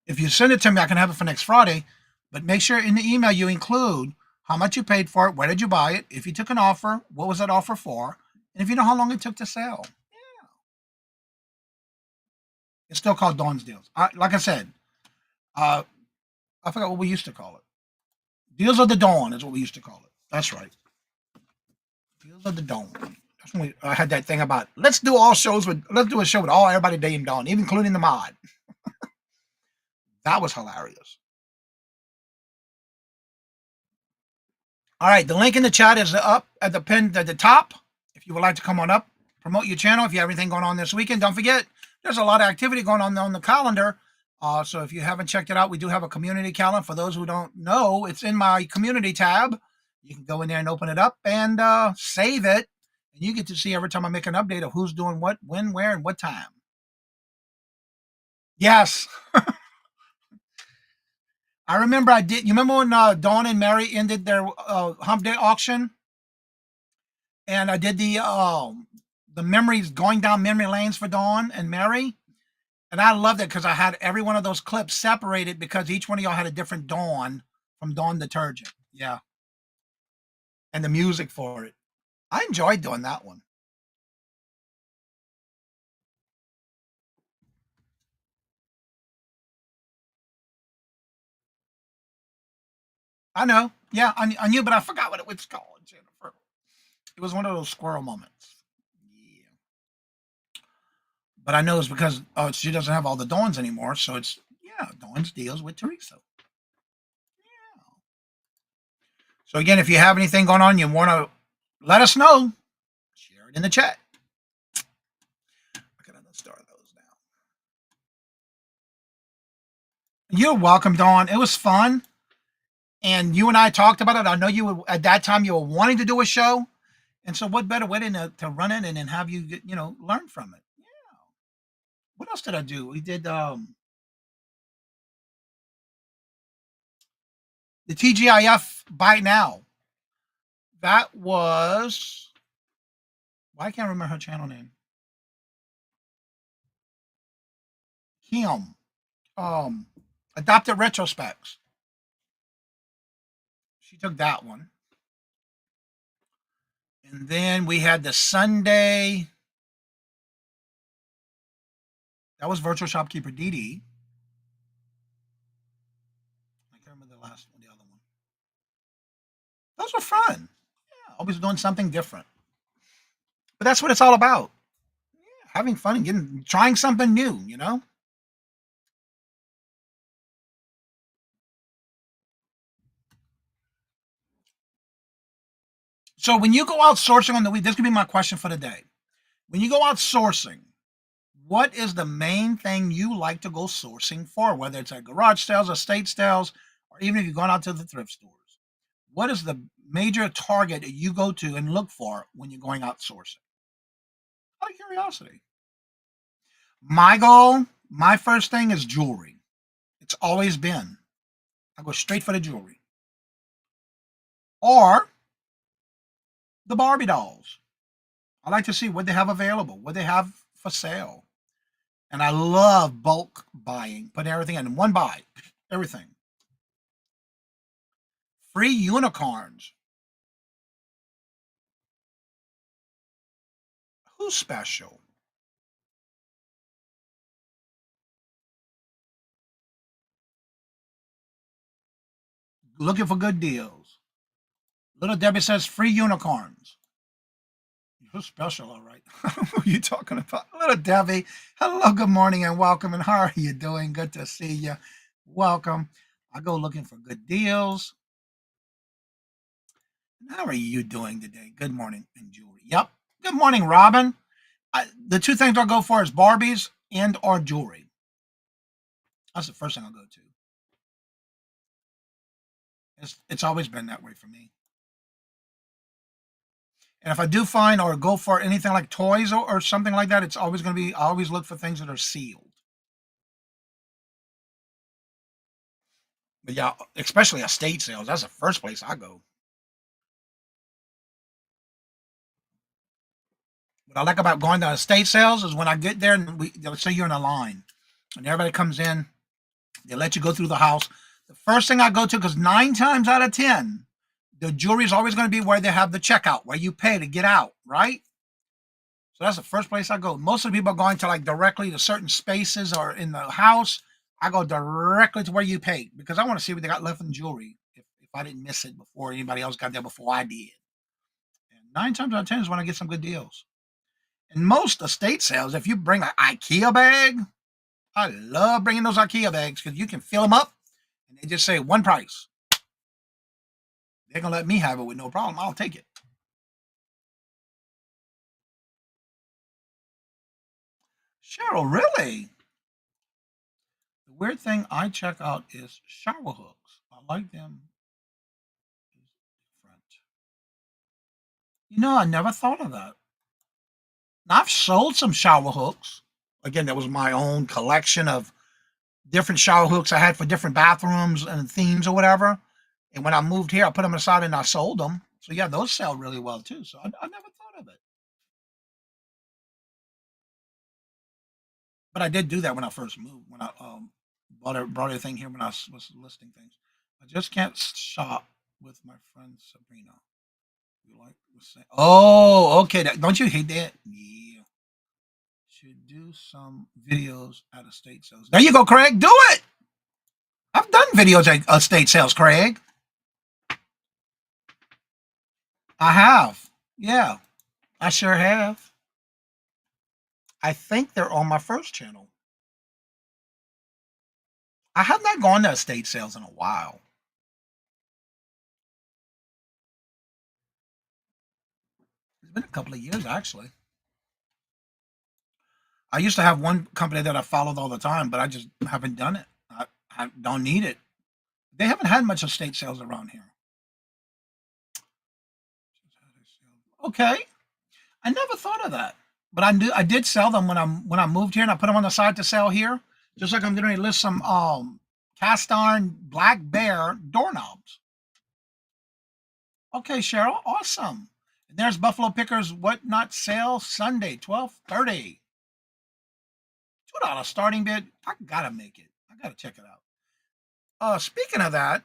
if you send it to me, I can have it for next Friday. But make sure in the email you include how much you paid for it, where did you buy it, if you took an offer, what was that offer for, and if you know how long it took to sell. Yeah. It's still called Dawn's Deals. Like I said, I forgot what we used to call it. Deals of the Dawn is what we used to call it. That's right. Deals of the Dawn. That's when I had that thing about let's do a show with all everybody named Dawn, even including the mod. That was hilarious. All right, the link in the chat is up at the pin at the top. If you would like to come on up, promote your channel. If you have anything going on this weekend, don't forget there's a lot of activity going on the calendar. So if you haven't checked it out, we do have a community calendar. For those who don't know, it's in my community tab. You can go in there and open it up and save it. And you get to see every time I make an update of who's doing what, when, where, and what time. Yes. I remember I did. You remember when Dawn and Mary ended their hump day auction? And I did the memories, going down memory lanes for Dawn and Mary. And I loved it because I had every one of those clips separated because each one of y'all had a different Dawn from Dawn Detergent. Yeah. And the music for it. I enjoyed doing that one. I know. Yeah, I knew, but I forgot what it was called, Jennifer. It was one of those squirrel moments. Yeah. But I know it's because she doesn't have all the Dawns anymore. So it's, yeah, Dawn's Deals with Teresa. Yeah. So again, if you have anything going on, you want to let us know, share it in the chat. I gotta start those now. You're welcome, Dawn. It was fun. And you and I talked about it. I know you were, at that time, you were wanting to do a show. And so what better way to run it and then have you, learn from it. Yeah. What else did I do? We did the TGIF Buy Now. That was, I can't remember her channel name. Kim. Adopted Retrospects. She took that one. And then we had the Sunday. That was Virtual Shopkeeper Dee Dee. I can't remember the last one, the other one. Those were fun. Yeah, always doing something different. But that's what it's all about. Yeah, having fun and trying something new, So when you go out sourcing on the week, this could be my question for the day. When you go out sourcing, what is the main thing you like to go sourcing for? Whether it's at garage sales, estate sales, or even if you're going out to the thrift stores. What is the major target that you go to and look for when you're going out sourcing? Out of curiosity. My goal, my first thing is jewelry. It's always been. I go straight for the jewelry. Or the Barbie dolls. I like to see what they have available, what they have for sale. And I love bulk buying, putting everything in one buy, everything. Free unicorns. Who's special? Looking for good deals. Little Debbie says free unicorns. You're special, all right. What are you talking about? Little Debbie, hello, good morning, and welcome. And how are you doing? Good to see you. Welcome. I go looking for good deals. How are you doing today? Good morning, and jewelry. Yep. Good morning, Robin. The two things I'll go for is Barbies and or jewelry. That's the first thing I'll go to. It's always been that way for me. And if I do find or go for anything like toys or something like that, it's always going to be, I always look for things that are sealed. But yeah, especially estate sales. That's the first place I go. What I like about going to estate sales is when I get there and they'll say you're in a line and everybody comes in, they let you go through the house. The first thing I go to, because 9 times out of 10, the jewelry is always going to be where they have the checkout, where you pay to get out, right? So that's the first place I go. Most of the people are going to like directly to certain spaces or in the house. I go directly to where you pay because I want to see what they got left in jewelry if I didn't miss it before anybody else got there before I did. And 9 times out of 10 is when I get some good deals. And most estate sales, if you bring an IKEA bag, I love bringing those IKEA bags because you can fill them up and they just say one price. They're going to let me have it with no problem. I'll take it. Cheryl, really? The weird thing I check out is shower hooks. I like them. Different. You know, I never thought of that. Now, I've sold some shower hooks. Again, that was my own collection of different shower hooks I had for different bathrooms and themes or whatever. And when I moved here, I put them aside and I sold them. So yeah, those sell really well too. So I never thought of it. But I did do that when I first moved. When I brought everything here when I was listing things. I just can't shop with my friend Sabrina. You like was saying? Oh, okay. Don't you hate that? Yeah. Should do some videos at estate sales. There you go, Craig. Do it. I've done videos at estate sales, Craig. I have. Yeah, I sure have. I think they're on my first channel. I have not gone to estate sales in a while. It's been a couple of years, actually. I used to have one company that I followed all the time, but I just haven't done it. I don't need it. They haven't had much estate sales around here. Okay. I never thought of that. But I did sell them when I moved here and I put them on the side to sell here. Just like I'm going to list some cast iron black bear doorknobs. Okay, Cheryl, awesome. And there's Buffalo Pickers Whatnot Sale Sunday, 12:30. $2 starting bid. I gotta make it. I gotta check it out. Speaking of that,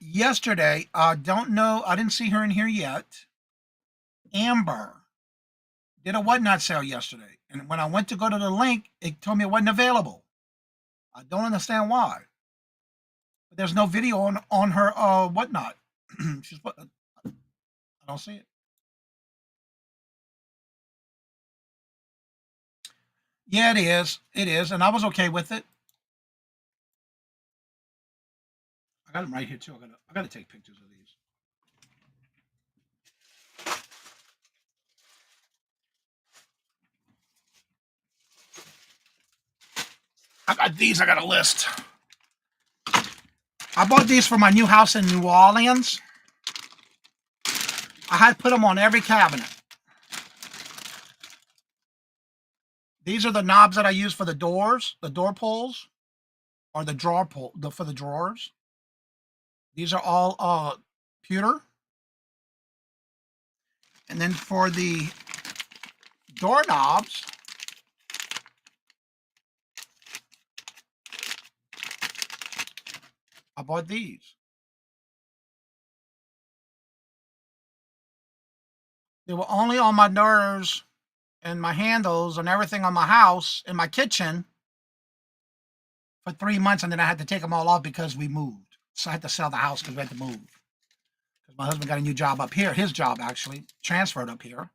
yesterday, I don't know, I didn't see her in here yet. Amber did a Whatnot sale yesterday. And when I went to go to the link, it told me it wasn't available. I don't understand why. But there's no video on her Whatnot. She's put, I don't see it. Yeah, it is. It is. And I was okay with it. I got them right here too. I gotta take pictures of these. I got these. I got a list. I bought these for my new house in New Orleans. I had put them on every cabinet. These are the knobs that I use for the doors, the door pulls, or the drawer pull for the drawers. These are all pewter. And then for the doorknobs, I bought these. They were only on my doors and my handles and everything on my house, in my kitchen, for 3 months, and then I had to take them all off because we moved. So I had to sell the house because we had to move. Because my husband got a new job up here. His job, actually, transferred up here.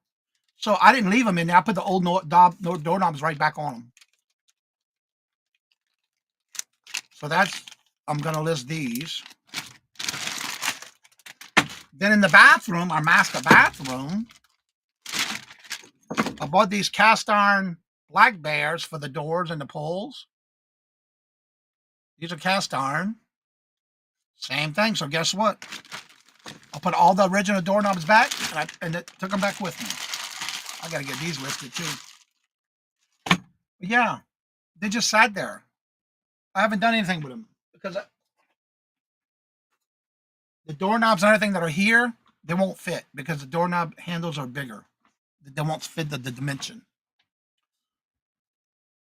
So I didn't leave them in there. I put the old doorknobs right back on them. So that's, I'm going to list these. Then in the bathroom, our master bathroom, I bought these cast iron black bears for the doors and the pulls. These are cast iron. Same thing. So guess what? I'll put all the original doorknobs back, and I took them back with me. I got to get these listed too. But yeah, they just sat there. I haven't done anything with them because the doorknobs and everything that are here, they won't fit because the doorknob handles are bigger. They won't fit the dimension.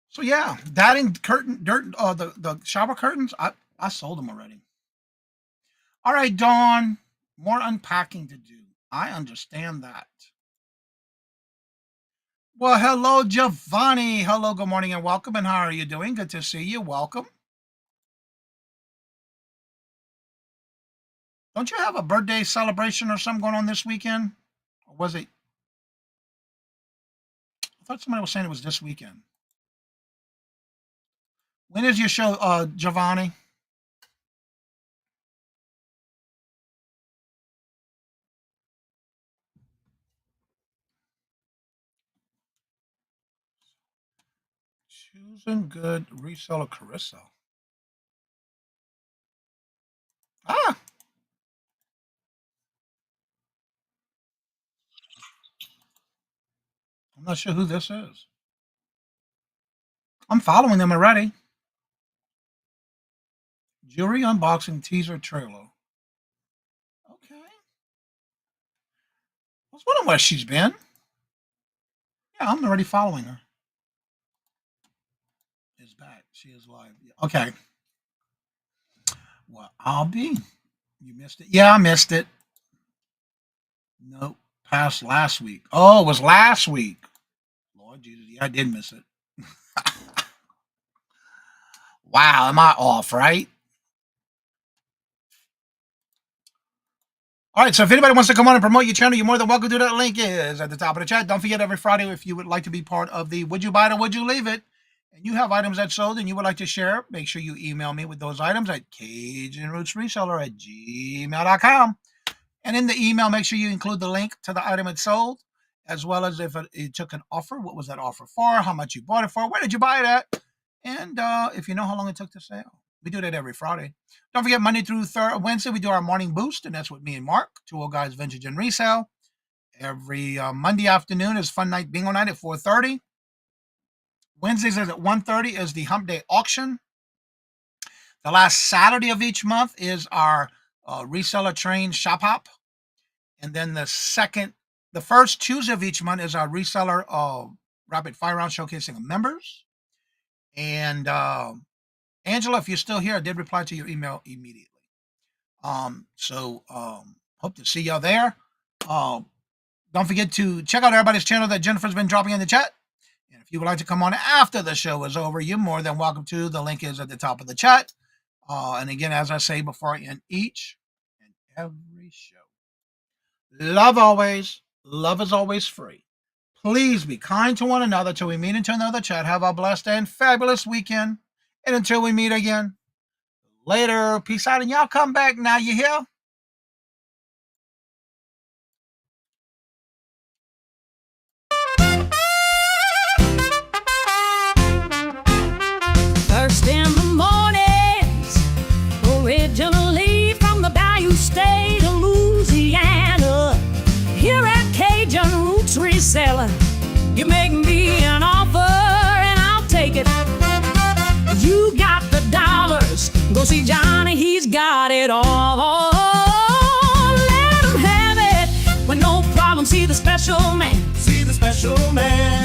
So yeah, that and the shower curtains, I sold them already. All right, Dawn, more unpacking to do. I understand that. Well, hello, Giovanni. Hello, good morning and welcome. And how are you doing? Good to see you. Welcome. Don't you have a birthday celebration or something going on this weekend? Or was it? I thought somebody was saying it was this weekend. When is your show, Giovanni? Choosing good reseller Carissa. Ah. I'm not sure who this is. I'm following them already. Jewelry unboxing teaser trailer. Okay. I was wondering where she's been. Yeah, I'm already following her. Is back. She is live. Okay. Well, I'll be. You missed it. Yeah, I missed it. Nope. Past last week. Oh, it was last week. Lord Jesus. Yeah, I did miss it. Wow, am I off, right? All right, so if anybody wants to come on and promote your channel, you're more than welcome to. That link is at the top of the chat. Don't forget, every Friday, if you would like to be part of the Would You Buy It or Would You Leave It, and you have items that sold and you would like to share, make sure you email me with those items at CajunRootsReseller@gmail.com. And in the email, make sure you include the link to the item it sold, as well as if it took an offer, what was that offer for, how much you bought it for, where did you buy it at, and if you know how long it took to sell. We do that every Friday. Don't forget, Monday through Wednesday, we do our morning boost, and that's with me and Mark, two old guys, vintage and resale. Every Monday afternoon is Fun Night Bingo Night at 4:30. Wednesdays at 1:30 is the Hump Day Auction. The last Saturday of each month is our Reseller Train Shop Hop. And then the first Tuesday of each month is our Reseller Rapid Fire Round showcasing of members. And Angela, if you're still here, I did reply to your email immediately. Hope to see y'all there. Don't forget to check out everybody's channel that Jennifer's been dropping in the chat. And if you would like to come on after the show is over, you're more than welcome to. The link is at the top of the chat. And again, as I say before I end each and every show, love always. Love is always free. Please be kind to one another till we meet into another chat. Have a blessed and fabulous weekend. And until we meet again, later. Peace out. And y'all come back now. You hear? First in the mornings, originally from the Bayou State of Louisiana. Go see Johnny, he's got it all. Let him have it with no problem. See the special man. See the special man.